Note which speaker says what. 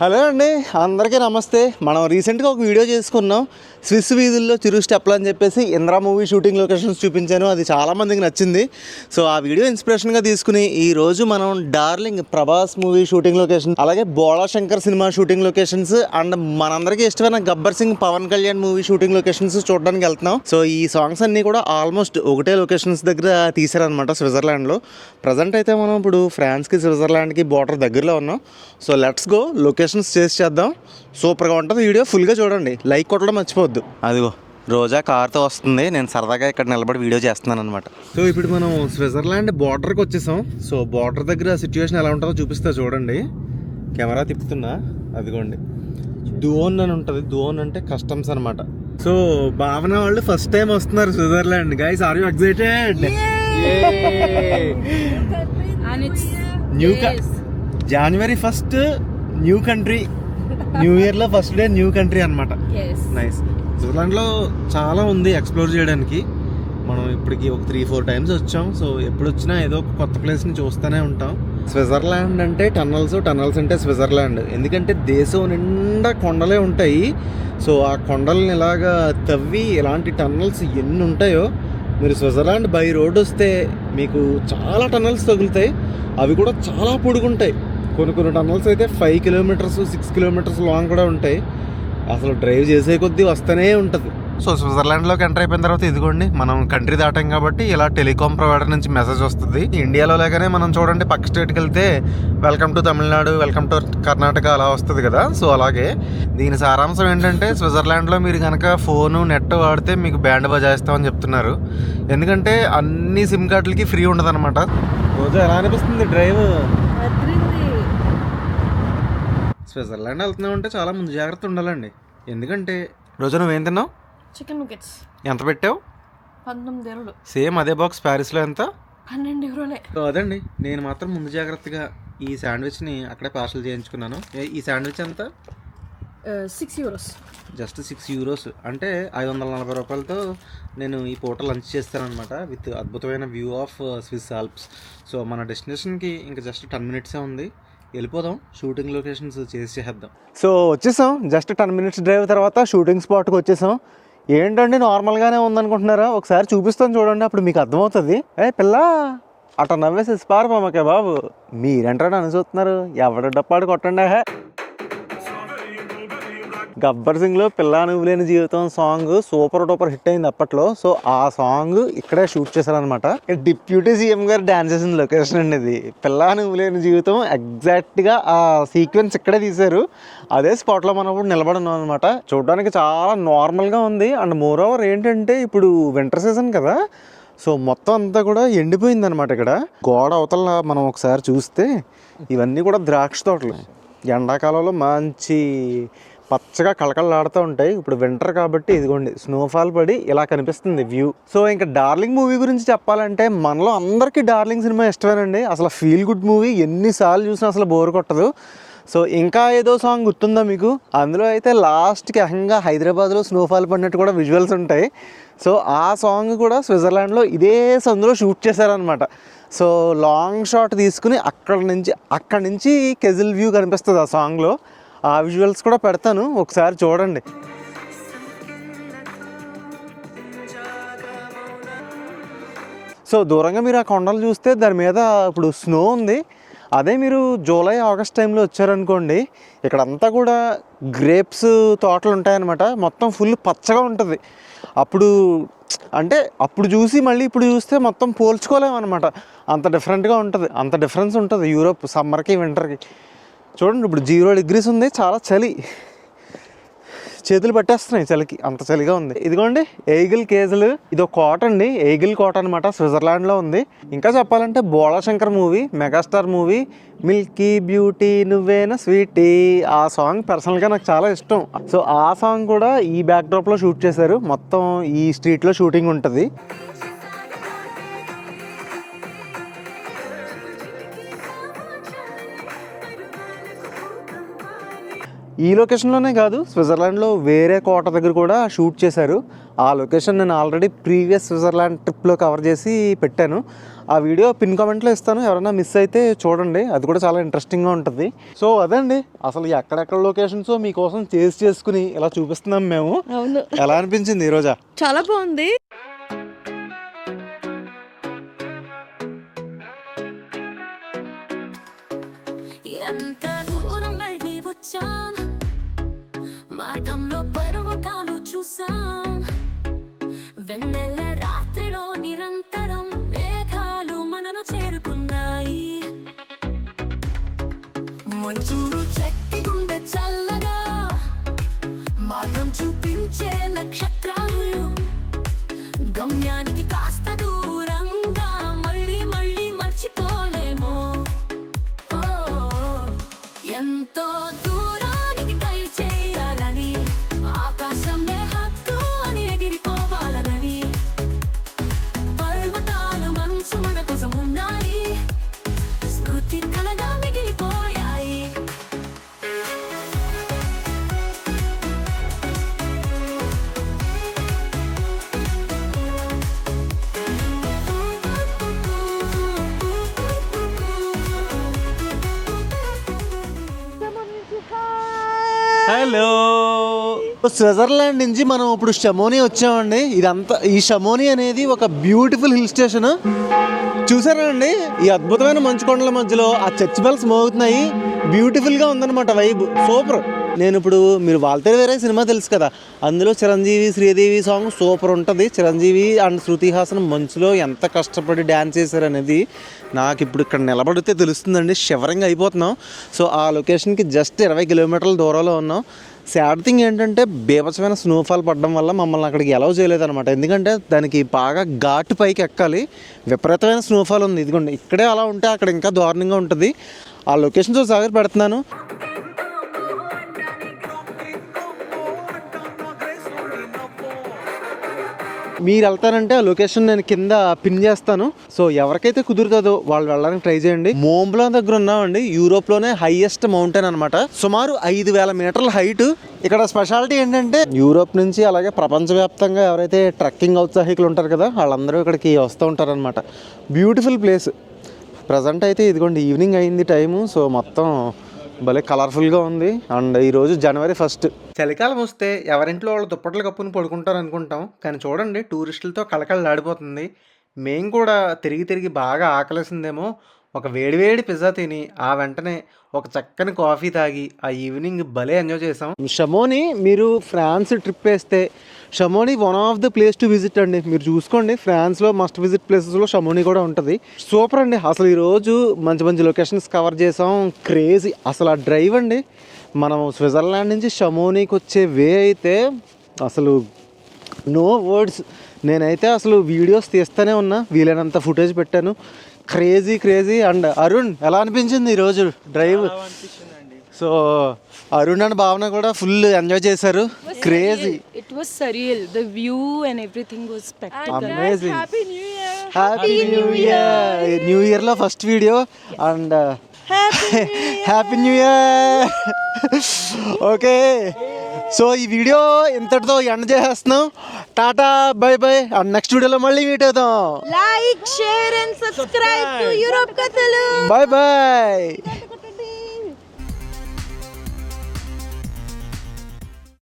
Speaker 1: Hello అండి, అందరికీ నమస్తే. మనం రీసెంట్గా ఒక వీడియో చేసుకున్నాం. స్విస్ వీధుల్లో చిరు స్టెప్లు అని చెప్పేసి ఇంద్రా మూవీ షూటింగ్ లొకేషన్స్ చూపించాను. అది చాలామందికి నచ్చింది. సో ఆ వీడియో ఇన్స్పిరేషన్గా తీసుకుని ఈరోజు మనం darling Prabhas movie shooting location, అలాగే బోళా శంకర్ సినిమా షూటింగ్ లొకేషన్స్ అండ్ మనందరికీ ఇష్టమైన Gabbar Singh Pawan Kalyan movie shooting locations చూడడానికి వెళ్తున్నాం. సో ఈ సాంగ్స్ అన్నీ కూడా ఆల్మోస్ట్ ఒకటే లొకేషన్స్ దగ్గర తీసారనమాట, స్విట్జర్లాండ్లో. ప్రజెంట్ అయితే మనం ఇప్పుడు ఫ్రాన్స్కి స్విట్జర్లాండ్కి బోర్డర్ దగ్గరలో ఉన్నాం. సో లెట్స్ గో, లొకేషన్స్ చేద్దాం. సూపర్గా ఉంటుంది. వీడియో ఫుల్గా చూడండి, లైక్ కొట్టడం మర్చిపోవద్దు. అదిగో రోజా కార్తో వస్తుంది, నేను సరదాగా ఇక్కడ నిలబడి వీడియో చేస్తున్నాను అనమాట. సో ఇప్పుడు మనం స్విట్జర్లాండ్ బార్డర్కి వచ్చేసాం. సో బార్డర్ దగ్గర సిచ్యువేషన్ ఎలా ఉంటుందో చూపిస్తా చూడండి. కెమెరా తిప్పుతున్నా, అదిగోండి దువోన్ అని ఉంటుంది. దువోన్ అంటే కస్టమ్స్ అనమాట. సో భావన వాళ్ళు ఫస్ట్ టైం వస్తున్నారు Switzerland. Guys, are you excited? January 1 new country, new ఇయర్లో ఫస్ట్ డే న్యూ కంట్రీ అనమాట. నైస్. స్విట్జర్లాండ్లో చాలా ఉంది ఎక్స్ప్లోర్ చేయడానికి. మనం ఇప్పటికి ఒక 3-4 టైమ్స్ వచ్చాం. సో ఎప్పుడు వచ్చినా ఏదో ఒక కొత్త ప్లేస్ని చూస్తూనే ఉంటాం. స్విట్జర్లాండ్ అంటే టన్నల్స్ అంటే స్విట్జర్లాండ్. ఎందుకంటే దేశం నిండా కొండలే ఉంటాయి. సో ఆ కొండల్ని ఇలాగా తవ్వి ఇలాంటి టన్నల్స్ ఎన్ని ఉంటాయో, మీరు స్విట్జర్లాండ్ బై రోడ్ వస్తే మీకు చాలా టన్నల్స్ తగులుతాయి. అవి కూడా చాలా పొడుగుంటాయి. కొన్ని టన్నల్స్ అయితే 5 కిలోమీటర్స్ 6 కిలోమీటర్స్ లాంగ్ కూడా ఉంటాయి. అసలు డ్రైవ్ చేసే కొద్దీ వస్తూనే ఉంటుంది. సో స్విట్జర్లాండ్లోకి ఎంటర్ అయిపోయిన తర్వాత ఇదిగోండి, మనం కంట్రీ దాటాం కాబట్టి ఇలా టెలికాం ప్రొవైడర్ నుంచి మెసేజ్ వస్తుంది. ఇండియాలో లేకనే మనం చూడండి పక్క స్టేట్కి వెళ్తే welcome to Tamil Nadu, welcome to Karnataka అలా వస్తుంది కదా. సో అలాగే దీని సారాంశం ఏంటంటే, స్విట్జర్లాండ్లో మీరు కనుక ఫోను నెట్ వాడితే మీకు బ్యాండ్ బజాయిస్తామని చెప్తున్నారు. ఎందుకంటే అన్ని సిమ్ కార్డులకి ఫ్రీ ఉండదు అనమాట. రోజు ఎలా అనిపిస్తుంది డ్రైవ్? స్విట్జర్లాండ్ వెళ్తున్నాం అంటే చాలా ముందు జాగ్రత్త ఉండాలండి. ఎందుకంటే రోజు నువ్వేం తిన్నావు?
Speaker 2: Chicken nuggets.
Speaker 1: ఎంత పెట్టావు?
Speaker 2: 19 €.
Speaker 1: సేమ్ అదే బాక్స్ ప్యారిస్లో ఎంత?
Speaker 2: 12 €.
Speaker 1: కాదండి, నేను మాత్రం ముందు జాగ్రత్తగా ఈ శాండ్విచ్ని అక్కడే పార్సల్ చేయించుకున్నాను. ఈ శాండ్విచ్ ఎంత?
Speaker 2: 6 €.
Speaker 1: జస్ట్ 6 euros అంటే 540 రూపాయలతో నేను ఈ పూట లంచ్ చేస్తానమాట, విత్ అద్భుతమైన view of Swiss Alps. So మన డెస్టినేషన్కి ఇంకా జస్ట్ 10 మినిట్సే ఉంది. వెళ్ళిపోదాం, షూటింగ్ లొకేషన్స్ చేసేద్దాం. సో వచ్చేసాం. జస్ట్ 10 మినిట్స్ డ్రైవ్ తర్వాత షూటింగ్ స్పాట్కి వచ్చేసాం. ఏంటండి నార్మల్గానే ఉందనుకుంటున్నారా? ఒకసారి చూపిస్తాను చూడండి, అప్పుడు మీకు అర్థమవుతుంది. పిల్ల అట్లా నవ్వేసి పారిపోమాకే బాబు, మీరేంటారని అని చూస్తున్నారు. ఎవడ డప్పాడు కొట్టండి. గబ్బర్ సింగ్లో పిల్లా నువ్వు లేని జీవితం సాంగ్ సూపర్ డూపర్ హిట్ అయింది అప్పట్లో. సో ఆ సాంగ్ ఇక్కడే షూట్ చేశారనమాట. డిప్యూటీ సీఎం గారు డాన్స్ చేసిన లొకేషన్ అండి ఇది. పిల్లా నువ్వు లేని జీవితం ఎగ్జాక్ట్గా ఆ సీక్వెన్స్ ఇక్కడే తీశారు. అదే స్పాట్లో మనం ఇప్పుడు నిలబడున్నాం అనమాట. చూడడానికి చాలా నార్మల్గా ఉంది. అండ్ మోర్ ఓవర్ ఏంటంటే ఇప్పుడు వింటర్ సీజన్ కదా, సో మొత్తం అంతా కూడా ఎండిపోయింది అనమాట. ఇక్కడ గోడ అవతల మనం ఒకసారి చూస్తే ఇవన్నీ కూడా ద్రాక్ష తోటలు. ఎండాకాలంలో మంచి పచ్చగా కళకళలాడుతూ ఉంటాయి. ఇప్పుడు వింటర్ కాబట్టి ఇదిగోండి స్నోఫాల్ పడి ఇలా కనిపిస్తుంది వ్యూ. సో ఇంకా డార్లింగ్ మూవీ గురించి చెప్పాలంటే మనలో అందరికీ డార్లింగ్ సినిమా ఇష్టమేనండి. అసలు ఫీల్ గుడ్ మూవీ, ఎన్నిసార్లు చూసినా అసలు బోర్ కొట్టదు. సో ఇంకా ఏదో సాంగ్ గుర్తుందా మీకు? అందులో అయితే లాస్ట్కి అహంగా హైదరాబాద్లో స్నోఫాల్ పడినట్టు కూడా విజువల్స్ ఉంటాయి. సో ఆ సాంగ్ కూడా స్విట్జర్లాండ్లో ఇదే సందులో షూట్ చేశారనమాట. సో లాంగ్ షాట్ తీసుకుని అక్కడి నుంచి కెజిల్ వ్యూ కనిపిస్తుంది ఆ సాంగ్లో. ఆ విజువల్స్ కూడా పెడతాను, ఒకసారి చూడండి. సో దూరంగా మీరు ఆ కొండలు చూస్తే దాని మీద ఇప్పుడు స్నో ఉంది. అదే మీరు జూలై ఆగస్ట్ టైంలో వచ్చారనుకోండి, ఇక్కడంతా కూడా గ్రేప్స్ తోటలు ఉంటాయన్నమాట. మొత్తం ఫుల్ పచ్చగా ఉంటుంది. అప్పుడు చూసి మళ్ళీ ఇప్పుడు చూస్తే మొత్తం పోల్చుకోలేమన్నమాట. అంత డిఫరెంట్గా ఉంటుంది, అంత డిఫరెన్స్ ఉంటుంది యూరోప్ సమ్మర్కి వింటర్కి. చూడండి ఇప్పుడు 0 degrees ఉంది, చాలా చలి, చేతులు పట్టేస్తున్నాయి చలికి, అంత చలిగా ఉంది. ఇదిగోండి ఎయిగిల్ కేజులు, ఇది ఒక కోట అండి, ఎయిగిల్ కోట అనమాట, స్విట్జర్లాండ్లో ఉంది. ఇంకా చెప్పాలంటే Bhola Shankar movie, megastar movie milky beauty నువ్వేనా స్వీటీ, ఆ సాంగ్ పర్సనల్గా నాకు చాలా ఇష్టం. సో ఆ సాంగ్ కూడా ఈ బ్యాక్డ్రాప్లో షూట్ చేశారు. మొత్తం ఈ స్ట్రీట్లో షూటింగ్ ఉంటుంది. ఈ లొకేషన్లోనే కాదు, స్విట్జర్లాండ్లో వేరే కోట దగ్గర కూడా షూట్ చేశారు. ఆ లొకేషన్ నేను ఆల్రెడీ ప్రీవియస్ స్విట్జర్లాండ్ ట్రిప్లో కవర్ చేసి పెట్టాను. ఆ వీడియో పిన్ కామెంట్లో ఇస్తాను, ఎవరైనా మిస్ అయితే చూడండి, అది కూడా చాలా ఇంట్రెస్టింగ్గా ఉంటుంది. సో అదండి, అసలు ఎక్కడెక్కడ లొకేషన్స్ మీకోసం చేసుకుని ఇలా చూపిస్తున్నాం మేము.
Speaker 2: అవును,
Speaker 1: ఎలా అనిపించింది ఈరోజా?
Speaker 2: చాలా బాగుంది.
Speaker 3: ఎంత దూరం వెళ్ళి వచ్చాం, మార్గంలో పర్వతాలు చూసాం, వెన్నెల రాత్రిలో నిరంతరం మేఘాలు మనను చేరుకున్నాయి. మంచూరు చెట్టి గుండె చల్లగా మార్గం చూపించే నక్షత్రాలు, గమ్యానికి కాస్త దూరంగా మళ్ళీ మళ్ళీ మర్చిపోలేమో. ఎంతో దూరానికి దయ చేయాలని, ఆకాశమే హక్కు అని ఎగిరిపోవాలని, పర్వతాలు మనసు మన కోసం ఉన్నాయి, స్మృతి కలగా మిగిలిపోయాయి.
Speaker 1: హలో, స్విట్జర్లాండ్ నుంచి మనం ఇప్పుడు షమోనీ వచ్చామండి. ఈ షమోనీ అనేది ఒక బ్యూటిఫుల్ హిల్ స్టేషన్. చూసారా అండి, ఈ అద్భుతమైన మంచు కొండల మధ్యలో ఆ చర్చ్ బెల్స్ మోగుతున్నాయి. బ్యూటిఫుల్గా ఉందన్నమాట వైబ్, సూపర్. నేను ఇప్పుడు మీరు వాల్తేరు వేరే సినిమా తెలుసు కదా, అందులో చిరంజీవి శ్రీదేవి సాంగ్ సూపర్ ఉంటుంది. చిరంజీవి అండ్ శృతి హాసన్ మంచులో ఎంత కష్టపడి డ్యాన్స్ చేశారు అనేది నాకు ఇప్పుడు ఇక్కడ నిలబడితే తెలుస్తుందండి. షివరింగ్ అయిపోతున్నాం. సో ఆ లొకేషన్కి జస్ట్ 20 కిలోమీటర్ల దూరంలో ఉన్నాం. సాడ్ థింగ్ ఏంటంటే బీభత్సమైన స్నోఫాల్ పడడం వల్ల మమ్మల్ని అక్కడికి అలౌ చేయలేదన్నమాట. ఎందుకంటే దానికి బాగా ఘాటు పైకి ఎక్కాలి, విపరీతమైన స్నోఫాల్ ఉంది. ఇదిగోండి, ఇక్కడే అలా ఉంటే అక్కడ ఇంకా దారుణంగా ఉంటుంది. ఆ లొకేషన్స్ ఒకసారి పెడుతున్నాను. మీరు వెళ్తారంటే ఆ లొకేషన్ నేను కింద పిన్ చేస్తాను. సో ఎవరికైతే కుదురుతుందో వాళ్ళు వెళ్ళడానికి ట్రై చేయండి. మోంబ్లా దగ్గర ఉన్నామండి, యూరోప్లోనే హైయెస్ట్ మౌంటైన్ అనమాట. సుమారు 5000 మీటర్ల హైట్. ఇక్కడ స్పెషాలిటీ ఏంటంటే యూరోప్ నుంచి అలాగే ప్రపంచవ్యాప్తంగా ఎవరైతే ట్రెక్కింగ్ ఔత్సాహికులు ఉంటారు కదా, వాళ్ళందరూ ఇక్కడికి వస్తూ ఉంటారనమాట. Beautiful place. ప్రజెంట్ అయితే ఇదిగోండి ఈవినింగ్ అయింది టైము. సో మొత్తం భలే కలర్ఫుల్గా ఉంది. అండ్ ఈరోజు January 1. చలికాలం వస్తే ఎవరింట్లో వాళ్ళు దుప్పట్లు కప్పుని పడుకుంటారు అనుకుంటాం, కానీ చూడండి టూరిస్టులతో కళకళలాడిపోతుంది. మేము కూడా తిరిగి బాగా ఆకలేసిందేమో, ఒక వేడివేడి పిజ్జా తిని ఆ వెంటనే ఒక చక్కని కాఫీ తాగి ఆ ఈవినింగ్ భలే ఎంజాయ్ చేసాం. షమోనీ మీరు ఫ్రాన్స్ ట్రిప్ వేస్తే Chamonix one of the place to visit అండి. మీరు చూసుకోండి, ఫ్రాన్స్లో మస్ట్ విజిట్ ప్లేసెస్లో షమోనీ కూడా ఉంటుంది. సూపర్ అండి. అసలు ఈరోజు మంచి లొకేషన్స్ కవర్ చేసాం. క్రేజీ అసలు ఆ డ్రైవ్ అండి. మనం స్విట్జర్లాండ్ నుంచి షమోనీకి వచ్చే వే అయితే అసలు నో వర్డ్స్. నేనైతే అసలు వీడియోస్ తీస్తూనే ఉన్నా, వీలైనంత ఫుటేజ్ పెట్టాను. క్రేజీ. అండ్ అరుణ్, ఎలా అనిపించింది ఈరోజు drive? So Arun and Bhavana కూడా ఫుల్ ఎంజాయ్ చేశారు. Crazy.
Speaker 4: It was surreal. The view and everything was spectacular.
Speaker 1: Amazing.
Speaker 2: Happy new year.
Speaker 1: Happy new year. New ఇయర్లో first video. And happy new year. Okay, so ఈ video ఇంతటితో end చేసేస్తున్నాం. Tata, by. And next వీడియోలో మళ్ళీ meet అవుతాం.
Speaker 4: Like, share and subscribe to Europe Kathalu.
Speaker 1: Bye.